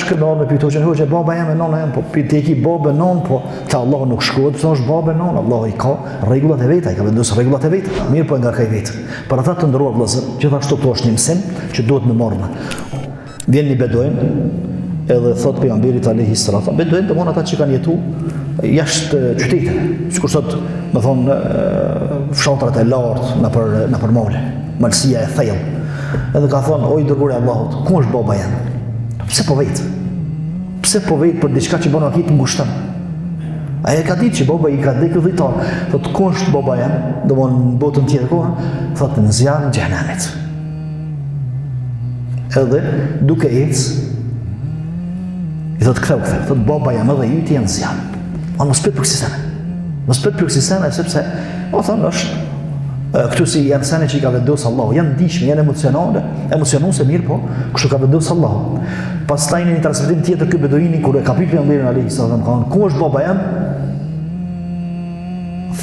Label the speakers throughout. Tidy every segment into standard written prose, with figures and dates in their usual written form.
Speaker 1: shkoj me me pyetoj hoxha baba jam e nona jam po ti ki babë non po te Allah nuk shkruhet pse është babë non Allah I ka rregullat e veta I ka vendosur rregullat e veta mirë po nga ka I vetë për ata të ndëruar vëllezër gjithashtu këto është një mësim që duhet me marrë vjen një beduin edhe thot pejgamberit alayhi salatu beduin domon ata që kanë jetu jashtë qyteteve sikur sot më thon fshatrat e lartë në për male malësia e thellë edhe ka thon o I dërguari I Allahut ku është baba jam pse po vejt për diçka që bën akit ngushton ai ka ditë që baba I ka dhënë dhëtar thot ku është baba jam domon në botën tjetër ku thot në zjarrin e xhenemit edhe duke ecë I thot ktheu thot baba jam edhe ju ti janë zjarr on mos pret për kësaj sepse o thon është këtu si janë sene që I ka vendosur Allahu, janë ndihshme, janë emocionuese mirë po, kështu ka vendosur Allahu. Pastaj në një transmetim tjetër ky beduini kur e ka pyetur pejgamberin alayhi sallam ka thënë, ku është baba jam?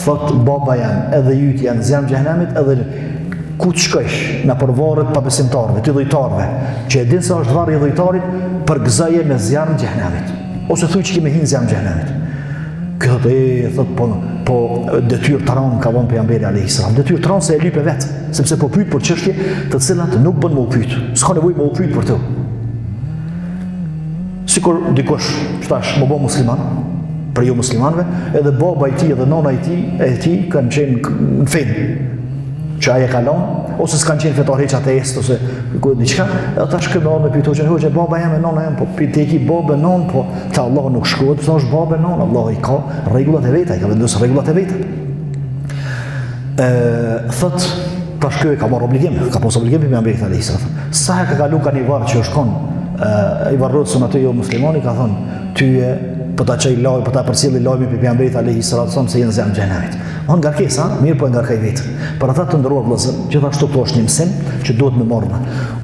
Speaker 1: Thot baba jam, edhe jyti janë zjarr xhenemit, edhe ku të shkosh në përvarret pa besimtarëve, të dhujtarëve, që e din se është varri I dhujtarit për gëzaje me zjarrin e xhenemit. Ose thuaj që kemi hinë zjarrin e xhenemit. Thot po detyrë të ranë ka vonë pejgamberi alayhi salam detyrë të ranë se e lype vetë sepse po pyet për çështje të cilat nuk bën më u pyet s'ka nevojë më u pyet për to sikur dikush thash më bë musliman për ju muslimanëve edhe baba I tij edhe nona e tij kanë qenë në fen që ai e kalon ose s'kan qenë fetar hiç ateist ose diçka ata shkëmbën me pyetjen hoxha baba jam e nona jam po ti ki babë non po te Allah nuk shkruhet pse është babë non Allah I ka rregullat e veta I ka vendosur rregullat e veta thot tash ky ka marrë obligim ka pas obligim me ambient alayhi salam sa ka kalu kanë I varr që është kon I varrosun atë jo muslimani ka thonë ty po ta çaj laj po ta përcjelli lajmin për pejgamberit alayhi salatu se janë zjarr xhenemit on ngarkesa mirë po ngarkaj vetë për ata të ndëruar vëllezër gjithashtu këto është një mësim që duhet me marrë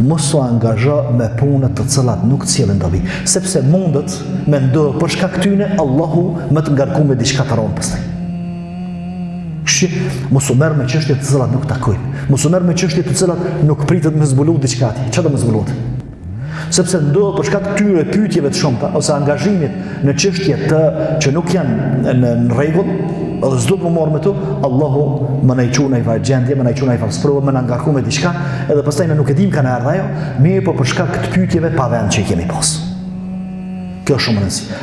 Speaker 1: mos u angazho me punë të cilat nuk cilën dobi sepse mundet me ndodh për shkak tyne Allahu më të ngarku me diçka të rëndë pastaj mos u merr me çështje të cilat nuk takojnë mos u merr me çështje të cilat nuk pritet me zbulu diçka ti çfarë do me zbuluat sepse ndodh për shkak këtyre pyetjeve të shumta ose angazhimit në çështje që nuk janë në rregull edhe s'do të më marr me to Allahu më na I çon ai vargjendje më na I çon ai falsprovë më na ngarku me diçka edhe pastaj ne nuk e dim kanë ardha ajo mirë po për shkak të pyetjeve pa vend që I kemi pas kjo është shumë e rëndësishme